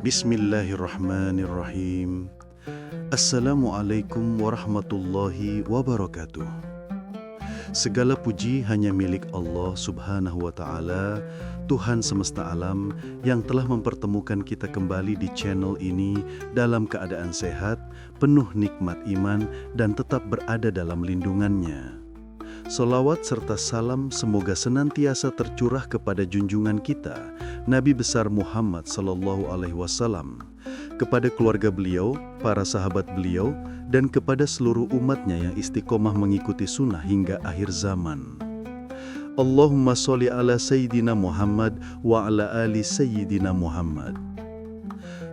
Bismillahirrahmanirrahim. Assalamualaikum warahmatullahi wabarakatuh. Segala puji hanya milik Allah Subhanahu wa Ta'ala, Tuhan semesta alam yang telah mempertemukan kita kembali di channel ini dalam keadaan sehat, penuh nikmat iman, dan tetap berada dalam lindungannya. Salawat serta salam semoga senantiasa tercurah kepada junjungan kita, Nabi besar Muhammad sallallahu alaihi wasallam, kepada keluarga beliau, para sahabat beliau, dan kepada seluruh umatnya yang istiqomah mengikuti sunnah hingga akhir zaman. Allahumma sholli ala Sayyidina Muhammad wa ala ali Sayyidina Muhammad.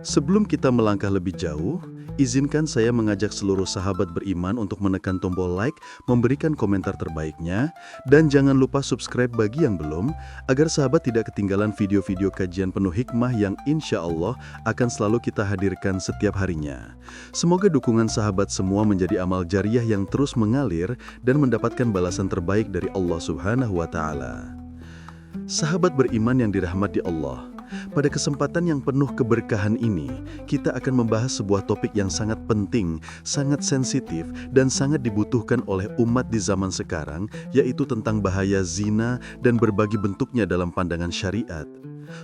Sebelum kita melangkah lebih jauh, izinkan saya mengajak seluruh sahabat beriman untuk menekan tombol like, memberikan komentar terbaiknya, dan jangan lupa subscribe bagi yang belum, agar sahabat tidak ketinggalan video-video kajian penuh hikmah yang insya Allah akan selalu kita hadirkan setiap harinya. Semoga dukungan sahabat semua menjadi amal jariah yang terus mengalir dan mendapatkan balasan terbaik dari Allah Subhanahu wa Ta'ala. Sahabat beriman yang dirahmati Allah, pada kesempatan yang penuh keberkahan ini, kita akan membahas sebuah topik yang sangat penting, sangat sensitif, dan sangat dibutuhkan oleh umat di zaman sekarang, yaitu tentang bahaya zina dan berbagai bentuknya dalam pandangan syariat.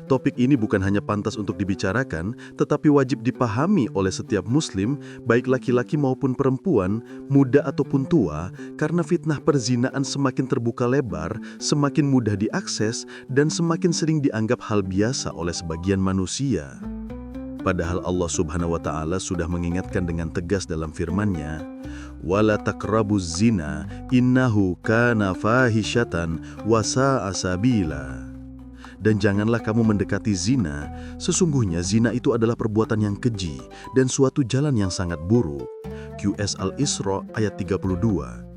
Topik ini bukan hanya pantas untuk dibicarakan, tetapi wajib dipahami oleh setiap muslim, baik laki-laki maupun perempuan, muda ataupun tua, karena fitnah perzinaan semakin terbuka lebar, semakin mudah diakses, dan semakin sering dianggap hal biasa oleh sebagian manusia. Padahal Allah Subhanahu wa Ta'ala sudah mengingatkan dengan tegas dalam firman-Nya, "Wala taqrabuz zina, innahu kana fahisyatan wa sa'a sabila." Dan janganlah kamu mendekati zina, sesungguhnya zina itu adalah perbuatan yang keji dan suatu jalan yang sangat buruk. QS Al-Isra ayat 32.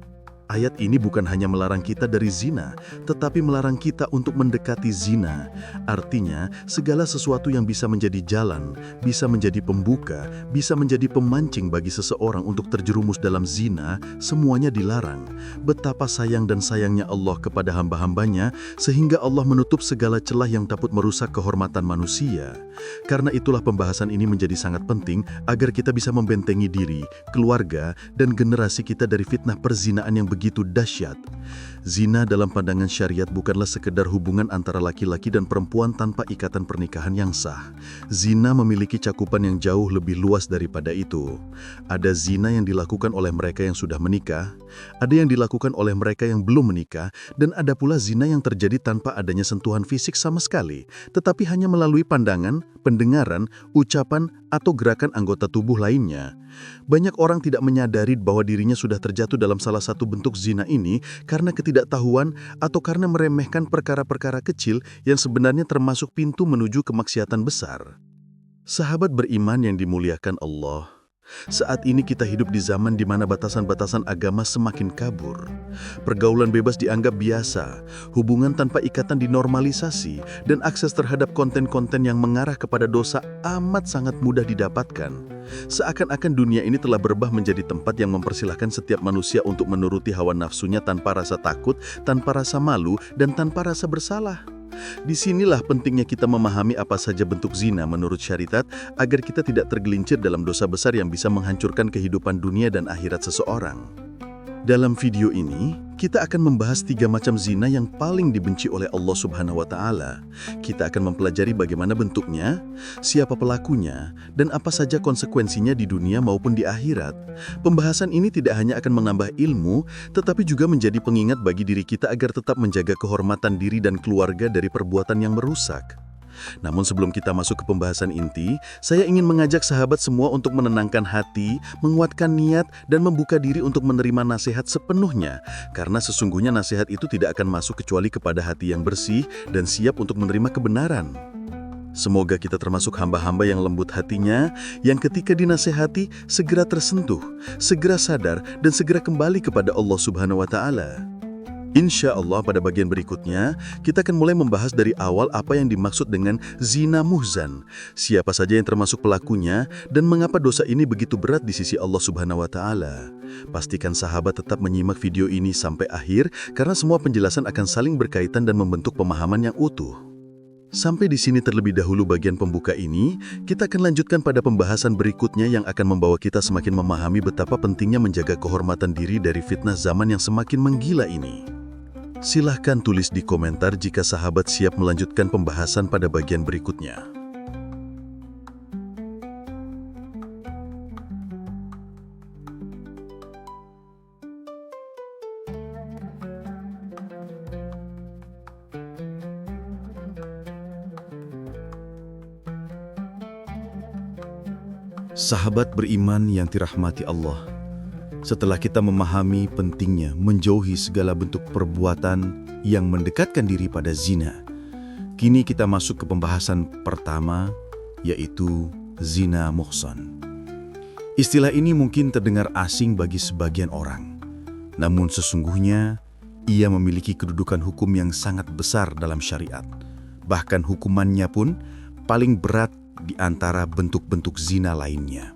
Ayat ini bukan hanya melarang kita dari zina, tetapi melarang kita untuk mendekati zina. Artinya, segala sesuatu yang bisa menjadi jalan, bisa menjadi pembuka, bisa menjadi pemancing bagi seseorang untuk terjerumus dalam zina, semuanya dilarang. Betapa sayang dan sayangnya Allah kepada hamba-hambanya, sehingga Allah menutup segala celah yang dapat merusak kehormatan manusia. Karena itulah pembahasan ini menjadi sangat penting agar kita bisa membentengi diri, keluarga, dan generasi kita dari fitnah perzinaan yang begitu dahsyat. Zina dalam pandangan syariat bukanlah sekedar hubungan antara laki-laki dan perempuan tanpa ikatan pernikahan yang sah. Zina memiliki cakupan yang jauh lebih luas daripada itu. Ada zina yang dilakukan oleh mereka yang sudah menikah, ada yang dilakukan oleh mereka yang belum menikah, dan ada pula zina yang terjadi tanpa adanya sentuhan fisik sama sekali, tetapi hanya melalui pandangan, pendengaran, ucapan, atau gerakan anggota tubuh lainnya. Banyak orang tidak menyadari bahwa dirinya sudah terjatuh dalam salah satu bentuk zina ini karena ketidaktahuan atau karena meremehkan perkara-perkara kecil yang sebenarnya termasuk pintu menuju kemaksiatan besar. Sahabat beriman yang dimuliakan Allah, saat ini kita hidup di zaman di mana batasan-batasan agama semakin kabur. Pergaulan bebas dianggap biasa, hubungan tanpa ikatan dinormalisasi, dan akses terhadap konten-konten yang mengarah kepada dosa amat sangat mudah didapatkan. Seakan-akan dunia ini telah berubah menjadi tempat yang mempersilahkan setiap manusia untuk menuruti hawa nafsunya tanpa rasa takut, tanpa rasa malu, dan tanpa rasa bersalah. Disinilah pentingnya kita memahami apa saja bentuk zina menurut syariat agar kita tidak tergelincir dalam dosa besar yang bisa menghancurkan kehidupan dunia dan akhirat seseorang. Dalam video ini, kita akan membahas 3 macam zina yang paling dibenci oleh Allah Subhanahu wa Ta'ala. Kita akan mempelajari bagaimana bentuknya, siapa pelakunya, dan apa saja konsekuensinya di dunia maupun di akhirat. Pembahasan ini tidak hanya akan menambah ilmu, tetapi juga menjadi pengingat bagi diri kita agar tetap menjaga kehormatan diri dan keluarga dari perbuatan yang merusak. Namun sebelum kita masuk ke pembahasan inti, saya ingin mengajak sahabat semua untuk menenangkan hati, menguatkan niat, dan membuka diri untuk menerima nasihat sepenuhnya. Karena sesungguhnya nasihat itu tidak akan masuk kecuali kepada hati yang bersih dan siap untuk menerima kebenaran. Semoga kita termasuk hamba-hamba yang lembut hatinya, yang ketika dinasehati segera tersentuh, segera sadar, dan segera kembali kepada Allah Subhanahu wa Ta'ala. Insya Allah pada bagian berikutnya, kita akan mulai membahas dari awal apa yang dimaksud dengan zina muhzan, siapa saja yang termasuk pelakunya, dan mengapa dosa ini begitu berat di sisi Allah Subhanahu wa Ta'ala. Pastikan sahabat tetap menyimak video ini sampai akhir, karena semua penjelasan akan saling berkaitan dan membentuk pemahaman yang utuh. Sampai di sini terlebih dahulu bagian pembuka ini, kita akan lanjutkan pada pembahasan berikutnya yang akan membawa kita semakin memahami betapa pentingnya menjaga kehormatan diri dari fitnah zaman yang semakin menggila ini. Silahkan tulis di komentar jika sahabat siap melanjutkan pembahasan pada bagian berikutnya. Sahabat beriman yang dirahmati Allah, setelah kita memahami pentingnya menjauhi segala bentuk perbuatan yang mendekatkan diri pada zina, kini kita masuk ke pembahasan pertama, yaitu zina muhsan. Istilah ini mungkin terdengar asing bagi sebagian orang, namun sesungguhnya ia memiliki kedudukan hukum yang sangat besar dalam syariat. Bahkan hukumannya pun paling berat di antara bentuk-bentuk zina lainnya.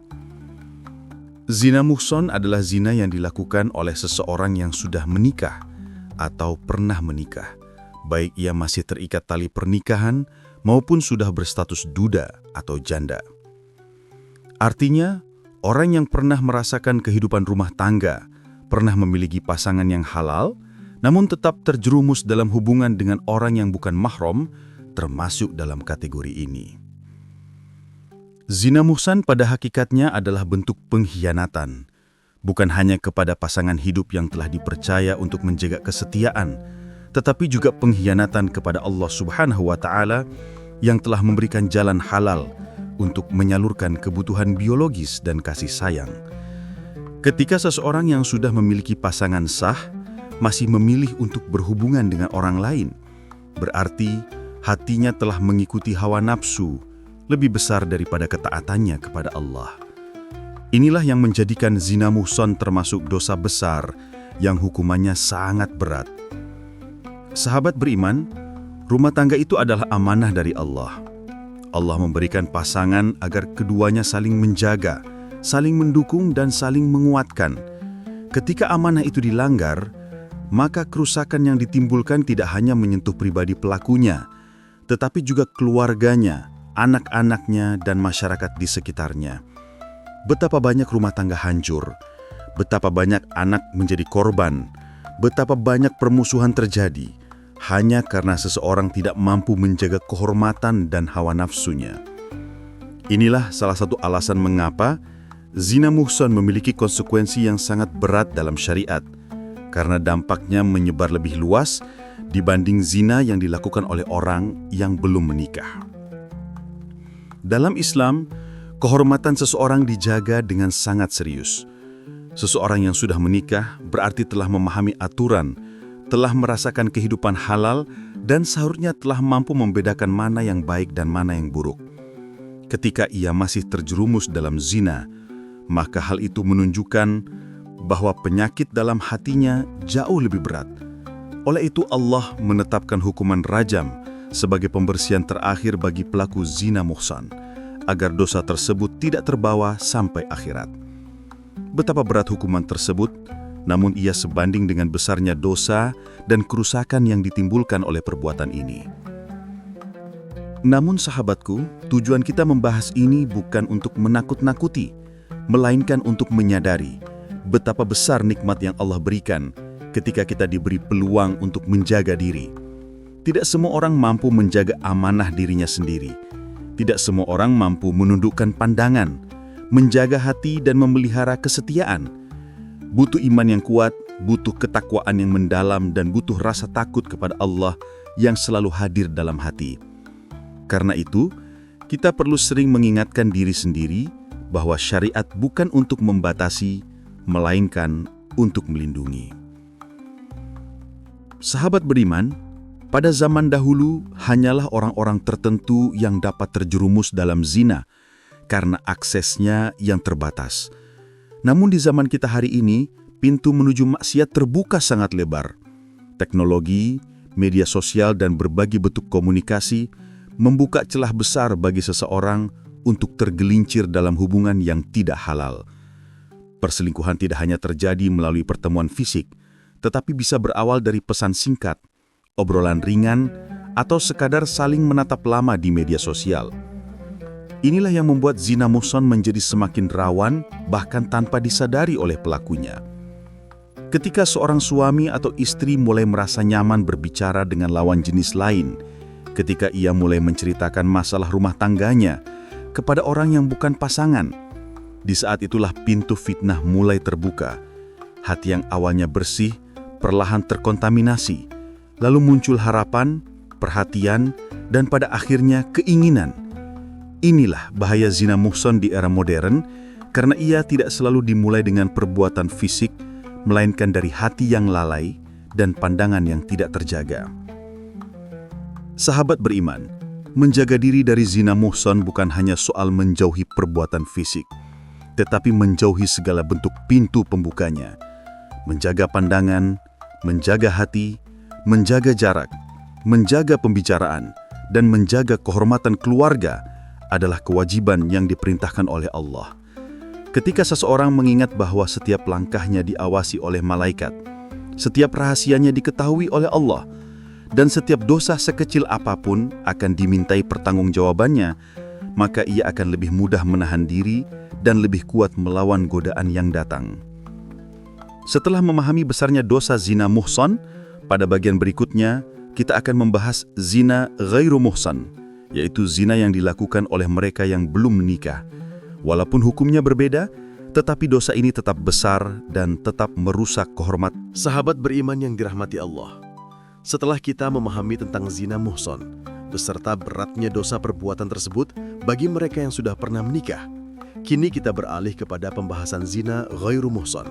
Zina muhsan adalah zina yang dilakukan oleh seseorang yang sudah menikah atau pernah menikah, baik ia masih terikat tali pernikahan maupun sudah berstatus duda atau janda. Artinya, orang yang pernah merasakan kehidupan rumah tangga, pernah memiliki pasangan yang halal, namun tetap terjerumus dalam hubungan dengan orang yang bukan mahram, termasuk dalam kategori ini. Zina muhsan pada hakikatnya adalah bentuk pengkhianatan, bukan hanya kepada pasangan hidup yang telah dipercaya untuk menjaga kesetiaan, tetapi juga pengkhianatan kepada Allah Subhanahu wa Ta'ala yang telah memberikan jalan halal untuk menyalurkan kebutuhan biologis dan kasih sayang. Ketika seseorang yang sudah memiliki pasangan sah masih memilih untuk berhubungan dengan orang lain, berarti hatinya telah mengikuti hawa nafsu lebih besar daripada ketaatannya kepada Allah. Inilah yang menjadikan zina muhsan termasuk dosa besar yang hukumannya sangat berat. Sahabat beriman, rumah tangga itu adalah amanah dari Allah. Allah memberikan pasangan agar keduanya saling menjaga, saling mendukung dan saling menguatkan. Ketika amanah itu dilanggar, maka kerusakan yang ditimbulkan tidak hanya menyentuh pribadi pelakunya, tetapi juga keluarganya, anak-anaknya, dan masyarakat di sekitarnya. Betapa banyak rumah tangga hancur, betapa banyak anak menjadi korban, betapa banyak permusuhan terjadi, hanya karena seseorang tidak mampu menjaga kehormatan dan hawa nafsunya. Inilah salah satu alasan mengapa zina muhsan memiliki konsekuensi yang sangat berat dalam syariat, karena dampaknya menyebar lebih luas dibanding zina yang dilakukan oleh orang yang belum menikah. Dalam Islam, kehormatan seseorang dijaga dengan sangat serius. Seseorang yang sudah menikah berarti telah memahami aturan, telah merasakan kehidupan halal, dan seharusnya telah mampu membedakan mana yang baik dan mana yang buruk. Ketika ia masih terjerumus dalam zina, maka hal itu menunjukkan bahwa penyakit dalam hatinya jauh lebih berat. Oleh itu Allah menetapkan hukuman rajam sebagai pembersihan terakhir bagi pelaku zina muhsan, agar dosa tersebut tidak terbawa sampai akhirat. Betapa berat hukuman tersebut, namun ia sebanding dengan besarnya dosa dan kerusakan yang ditimbulkan oleh perbuatan ini. Namun sahabatku, tujuan kita membahas ini bukan untuk menakut-nakuti, melainkan untuk menyadari betapa besar nikmat yang Allah berikan ketika kita diberi peluang untuk menjaga diri. Tidak semua orang mampu menjaga amanah dirinya sendiri. Tidak semua orang mampu menundukkan pandangan, menjaga hati dan memelihara kesetiaan. Butuh iman yang kuat, butuh ketakwaan yang mendalam, dan butuh rasa takut kepada Allah yang selalu hadir dalam hati. Karena itu, kita perlu sering mengingatkan diri sendiri bahwa syariat bukan untuk membatasi, melainkan untuk melindungi. Sahabat beriman, pada zaman dahulu hanyalah orang-orang tertentu yang dapat terjerumus dalam zina karena aksesnya yang terbatas. Namun di zaman kita hari ini, pintu menuju maksiat terbuka sangat lebar. Teknologi, media sosial, dan berbagai bentuk komunikasi membuka celah besar bagi seseorang untuk tergelincir dalam hubungan yang tidak halal. Perselingkuhan tidak hanya terjadi melalui pertemuan fisik, tetapi bisa berawal dari pesan singkat, obrolan ringan, atau sekadar saling menatap lama di media sosial. Inilah yang membuat zina muhsan menjadi semakin rawan bahkan tanpa disadari oleh pelakunya. Ketika seorang suami atau istri mulai merasa nyaman berbicara dengan lawan jenis lain, ketika ia mulai menceritakan masalah rumah tangganya kepada orang yang bukan pasangan, di saat itulah pintu fitnah mulai terbuka. Hati yang awalnya bersih perlahan terkontaminasi, lalu muncul harapan, perhatian, dan pada akhirnya keinginan. Inilah bahaya zina muhsan di era modern, karena ia tidak selalu dimulai dengan perbuatan fisik, melainkan dari hati yang lalai dan pandangan yang tidak terjaga. Sahabat beriman, menjaga diri dari zina muhsan bukan hanya soal menjauhi perbuatan fisik, tetapi menjauhi segala bentuk pintu pembukanya. Menjaga pandangan, menjaga hati, menjaga jarak, menjaga pembicaraan, dan menjaga kehormatan keluarga adalah kewajiban yang diperintahkan oleh Allah. Ketika seseorang mengingat bahwa setiap langkahnya diawasi oleh malaikat, setiap rahasianya diketahui oleh Allah, dan setiap dosa sekecil apapun akan dimintai pertanggungjawabannya, maka ia akan lebih mudah menahan diri dan lebih kuat melawan godaan yang datang. Setelah memahami besarnya dosa zina muhsan, pada bagian berikutnya kita akan membahas zina ghairu muhsan, yaitu zina yang dilakukan oleh mereka yang belum menikah. Walaupun hukumnya berbeda, tetapi dosa ini tetap besar dan tetap merusak kehormatan. Sahabat beriman yang dirahmati Allah, setelah kita memahami tentang zina muhsan, beserta beratnya dosa perbuatan tersebut bagi mereka yang sudah pernah menikah, kini kita beralih kepada pembahasan zina ghairu muhsan.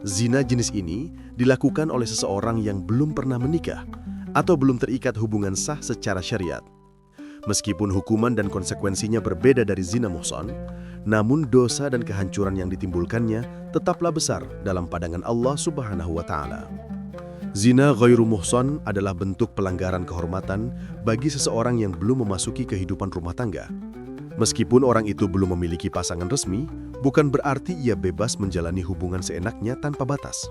Zina jenis ini dilakukan oleh seseorang yang belum pernah menikah atau belum terikat hubungan sah secara syariat. Meskipun hukuman dan konsekuensinya berbeda dari zina muhsan, namun dosa dan kehancuran yang ditimbulkannya tetaplah besar dalam pandangan Allah Subhanahu wa Ta'ala. Zina ghairu muhsan adalah bentuk pelanggaran kehormatan bagi seseorang yang belum memasuki kehidupan rumah tangga. Meskipun orang itu belum memiliki pasangan resmi, bukan berarti ia bebas menjalani hubungan seenaknya tanpa batas.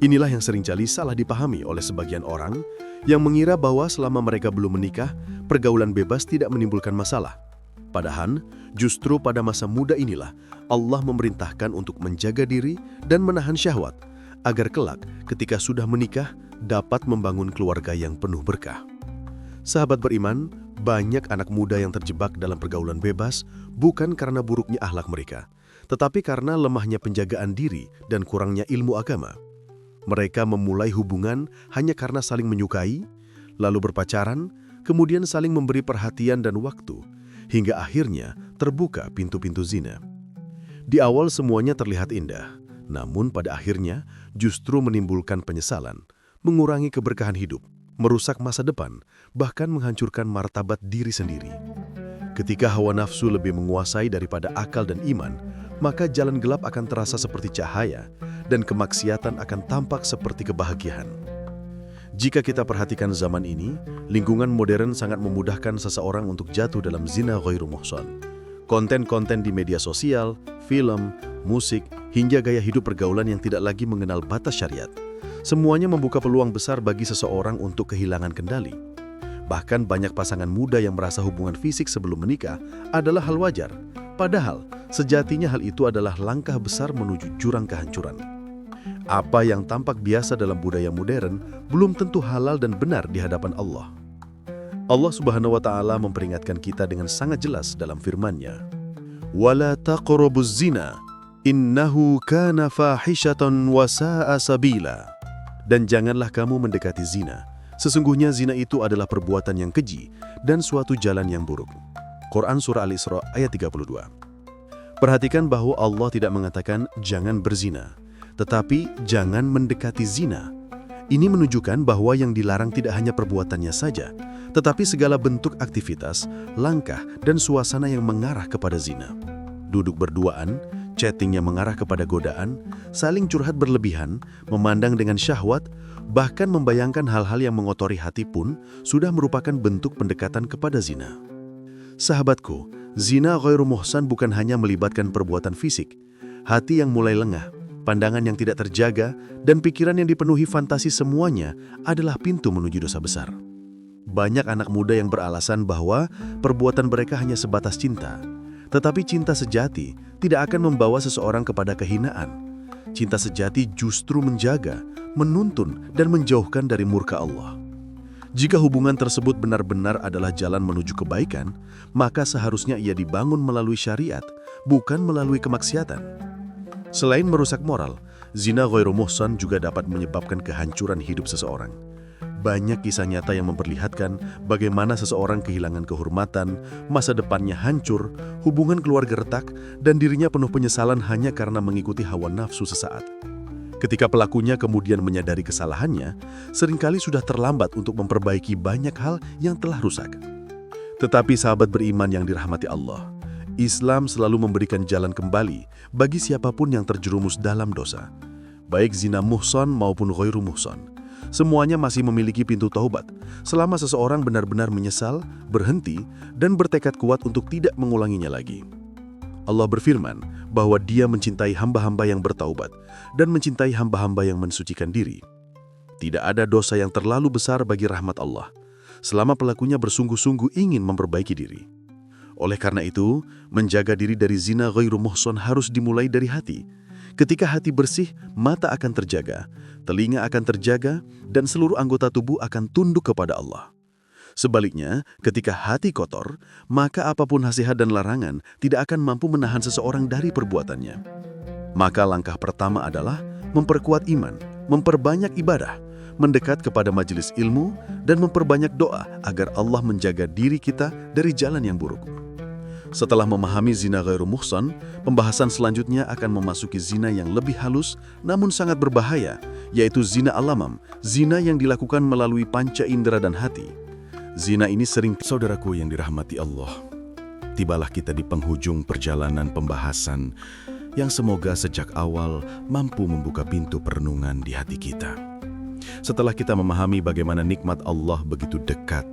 Inilah yang seringkali salah dipahami oleh sebagian orang yang mengira bahwa selama mereka belum menikah, pergaulan bebas tidak menimbulkan masalah. Padahal, justru pada masa muda inilah Allah memerintahkan untuk menjaga diri dan menahan syahwat, agar kelak ketika sudah menikah dapat membangun keluarga yang penuh berkah. Sahabat beriman, banyak anak muda yang terjebak dalam pergaulan bebas bukan karena buruknya akhlak mereka, tetapi karena lemahnya penjagaan diri dan kurangnya ilmu agama. Mereka memulai hubungan hanya karena saling menyukai, lalu berpacaran, kemudian saling memberi perhatian dan waktu, hingga akhirnya terbuka pintu-pintu zina. Di awal semuanya terlihat indah, namun pada akhirnya justru menimbulkan penyesalan, mengurangi keberkahan hidup, merusak masa depan, bahkan menghancurkan martabat diri sendiri. Ketika hawa nafsu lebih menguasai daripada akal dan iman, maka jalan gelap akan terasa seperti cahaya dan kemaksiatan akan tampak seperti kebahagiaan. Jika kita perhatikan zaman ini, lingkungan modern sangat memudahkan seseorang untuk jatuh dalam zina ghairu muhsan. Konten-konten di media sosial, film, musik, hingga gaya hidup pergaulan yang tidak lagi mengenal batas syariat. Semuanya membuka peluang besar bagi seseorang untuk kehilangan kendali. Bahkan banyak pasangan muda yang merasa hubungan fisik sebelum menikah adalah hal wajar. Padahal, sejatinya hal itu adalah langkah besar menuju jurang kehancuran. Apa yang tampak biasa dalam budaya modern belum tentu halal dan benar di hadapan Allah. Allah Subhanahu wa Ta'ala memperingatkan kita dengan sangat jelas dalam firman-Nya, "Wala taqrabuz zina, innahu kana fahishatan wa sa'a sabila." Dan janganlah kamu mendekati zina. Sesungguhnya zina itu adalah perbuatan yang keji dan suatu jalan yang buruk. Quran Surah Al-Isra ayat 32. Perhatikan bahwa Allah tidak mengatakan jangan berzina, tetapi jangan mendekati zina. Ini menunjukkan bahwa yang dilarang tidak hanya perbuatannya saja, tetapi segala bentuk aktivitas, langkah, dan suasana yang mengarah kepada zina. Duduk berduaan, chatting yang mengarah kepada godaan, saling curhat berlebihan, memandang dengan syahwat, bahkan membayangkan hal-hal yang mengotori hati pun sudah merupakan bentuk pendekatan kepada zina. Sahabatku, zina ghairu muhsan bukan hanya melibatkan perbuatan fisik. Hati yang mulai lengah, pandangan yang tidak terjaga, dan pikiran yang dipenuhi fantasi semuanya adalah pintu menuju dosa besar. Banyak anak muda yang beralasan bahwa perbuatan mereka hanya sebatas cinta. Tetapi cinta sejati tidak akan membawa seseorang kepada kehinaan. Cinta sejati justru menjaga, menuntun, dan menjauhkan dari murka Allah. Jika hubungan tersebut benar-benar adalah jalan menuju kebaikan, maka seharusnya ia dibangun melalui syariat, bukan melalui kemaksiatan. Selain merusak moral, zina ghairu muhsan juga dapat menyebabkan kehancuran hidup seseorang. Banyak kisah nyata yang memperlihatkan bagaimana seseorang kehilangan kehormatan, masa depannya hancur, hubungan keluarga retak, dan dirinya penuh penyesalan hanya karena mengikuti hawa nafsu sesaat. Ketika pelakunya kemudian menyadari kesalahannya, seringkali sudah terlambat untuk memperbaiki banyak hal yang telah rusak. Tetapi sahabat beriman yang dirahmati Allah, Islam selalu memberikan jalan kembali bagi siapapun yang terjerumus dalam dosa, baik zina muhsan maupun ghairu muhsan. Semuanya masih memiliki pintu taubat, selama seseorang benar-benar menyesal, berhenti, dan bertekad kuat untuk tidak mengulanginya lagi. Allah berfirman bahwa Dia mencintai hamba-hamba yang bertaubat dan mencintai hamba-hamba yang mensucikan diri. Tidak ada dosa yang terlalu besar bagi rahmat Allah, selama pelakunya bersungguh-sungguh ingin memperbaiki diri. Oleh karena itu, menjaga diri dari zina ghairu muhsan harus dimulai dari hati. Ketika hati bersih, mata akan terjaga, telinga akan terjaga, dan seluruh anggota tubuh akan tunduk kepada Allah. Sebaliknya, ketika hati kotor, maka apapun nasihat dan larangan tidak akan mampu menahan seseorang dari perbuatannya. Maka langkah pertama adalah memperkuat iman, memperbanyak ibadah, mendekat kepada majelis ilmu, dan memperbanyak doa agar Allah menjaga diri kita dari jalan yang buruk. Setelah memahami zina ghairu muhsan, pembahasan selanjutnya akan memasuki zina yang lebih halus namun sangat berbahaya, yaitu zina al-lamam, zina yang dilakukan melalui panca indera dan hati. Zina ini sering, saudaraku yang dirahmati Allah, tibalah kita di penghujung perjalanan pembahasan yang semoga sejak awal mampu membuka pintu perenungan di hati kita. Setelah kita memahami bagaimana nikmat Allah begitu dekat,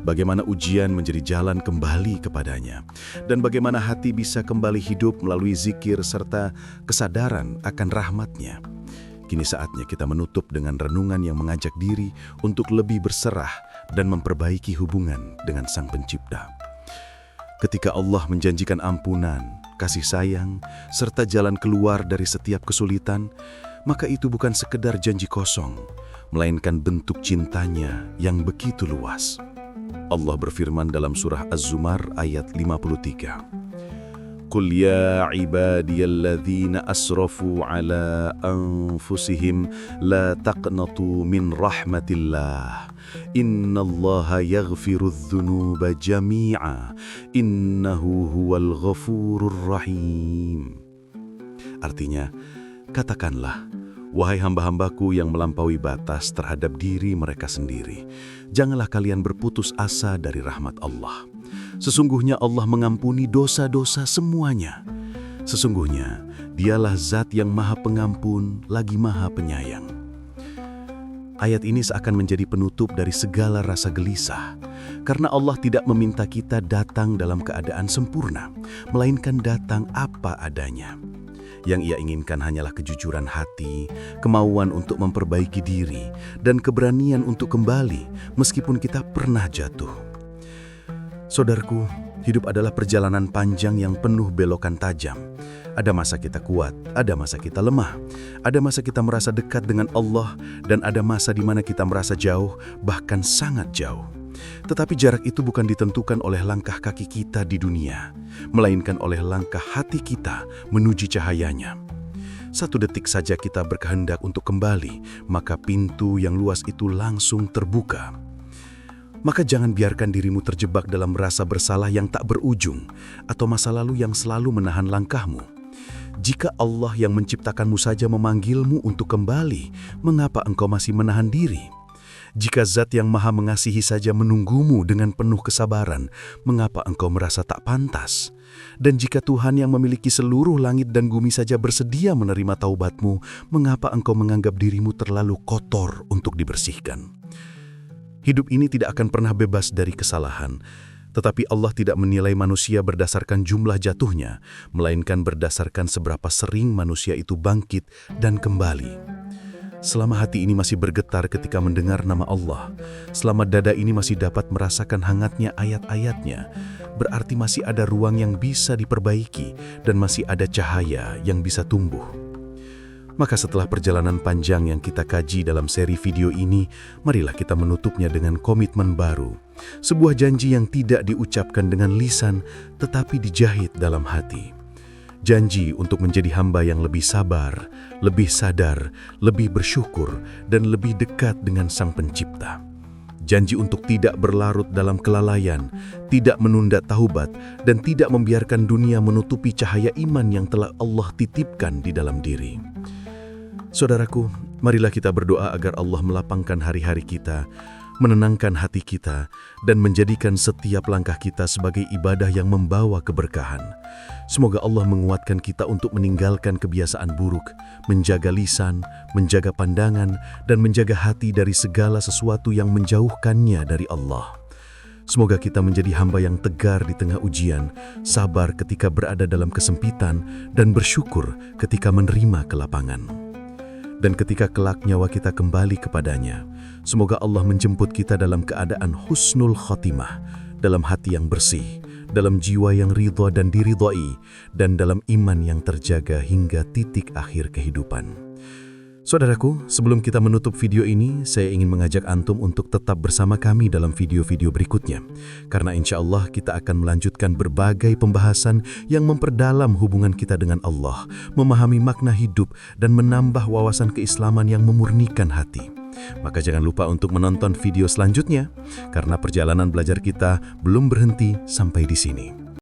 bagaimana ujian menjadi jalan kembali kepadanya, dan bagaimana hati bisa kembali hidup melalui zikir serta kesadaran akan rahmat-Nya, kini saatnya kita menutup dengan renungan yang mengajak diri untuk lebih berserah dan memperbaiki hubungan dengan Sang Pencipta. Ketika Allah menjanjikan ampunan, kasih sayang, serta jalan keluar dari setiap kesulitan, maka itu bukan sekedar janji kosong, melainkan bentuk cintanya yang begitu luas. Allah berfirman dalam surah Az-Zumar ayat 53. Qul ya ibadiyalladzina asrafu ala anfusihim la taqnatu min rahmatillah. Innallaha yaghfirudz dzunuba jami'a. Innahu huwal ghafurur rahim. Artinya, katakanlah, wahai hamba-hambaku yang melampaui batas terhadap diri mereka sendiri, janganlah kalian berputus asa dari rahmat Allah. Sesungguhnya Allah mengampuni dosa-dosa semuanya. Sesungguhnya Dialah Zat yang Maha Pengampun lagi Maha Penyayang. Ayat ini seakan menjadi penutup dari segala rasa gelisah, karena Allah tidak meminta kita datang dalam keadaan sempurna, melainkan datang apa adanya. Yang Ia inginkan hanyalah kejujuran hati, kemauan untuk memperbaiki diri, dan keberanian untuk kembali meskipun kita pernah jatuh. Saudaraku, hidup adalah perjalanan panjang yang penuh belokan tajam. Ada masa kita kuat, ada masa kita lemah, ada masa kita merasa dekat dengan Allah, dan ada masa di mana kita merasa jauh, bahkan sangat jauh. Tetapi jarak itu bukan ditentukan oleh langkah kaki kita di dunia, melainkan oleh langkah hati kita menuju cahayanya. 1 detik saja kita berkehendak untuk kembali, maka pintu yang luas itu langsung terbuka. Maka jangan biarkan dirimu terjebak dalam rasa bersalah yang tak berujung, atau masa lalu yang selalu menahan langkahmu. Jika Allah yang menciptakanmu saja memanggilmu untuk kembali, mengapa engkau masih menahan diri? Jika Zat yang Maha Mengasihi saja menunggumu dengan penuh kesabaran, mengapa engkau merasa tak pantas? Dan jika Tuhan yang memiliki seluruh langit dan bumi saja bersedia menerima taubatmu, mengapa engkau menganggap dirimu terlalu kotor untuk dibersihkan? Hidup ini tidak akan pernah bebas dari kesalahan, tetapi Allah tidak menilai manusia berdasarkan jumlah jatuhnya, melainkan berdasarkan seberapa sering manusia itu bangkit dan kembali. Selama hati ini masih bergetar ketika mendengar nama Allah, selama dada ini masih dapat merasakan hangatnya ayat-ayatnya, berarti masih ada ruang yang bisa diperbaiki dan masih ada cahaya yang bisa tumbuh. Maka setelah perjalanan panjang yang kita kaji dalam seri video ini, marilah kita menutupnya dengan komitmen baru. Sebuah janji yang tidak diucapkan dengan lisan, tetapi dijahit dalam hati. Janji untuk menjadi hamba yang lebih sabar, lebih sadar, lebih bersyukur, dan lebih dekat dengan Sang Pencipta. Janji untuk tidak berlarut dalam kelalaian, tidak menunda taubat, dan tidak membiarkan dunia menutupi cahaya iman yang telah Allah titipkan di dalam diri. Saudaraku, marilah kita berdoa agar Allah melapangkan hari-hari kita, menenangkan hati kita, dan menjadikan setiap langkah kita sebagai ibadah yang membawa keberkahan. Semoga Allah menguatkan kita untuk meninggalkan kebiasaan buruk, menjaga lisan, menjaga pandangan, dan menjaga hati dari segala sesuatu yang menjauhkannya dari Allah. Semoga kita menjadi hamba yang tegar di tengah ujian, sabar ketika berada dalam kesempitan, dan bersyukur ketika menerima kelapangan. Dan ketika kelak nyawa kita kembali kepadanya, semoga Allah menjemput kita dalam keadaan husnul khotimah, dalam hati yang bersih, dalam jiwa yang ridha dan diridhai, dan dalam iman yang terjaga hingga titik akhir kehidupan. Saudaraku, sebelum kita menutup video ini, saya ingin mengajak antum untuk tetap bersama kami dalam video-video berikutnya. Karena insya Allah kita akan melanjutkan berbagai pembahasan yang memperdalam hubungan kita dengan Allah, memahami makna hidup, dan menambah wawasan keislaman yang memurnikan hati. Maka jangan lupa untuk menonton video selanjutnya, karena perjalanan belajar kita belum berhenti sampai di sini.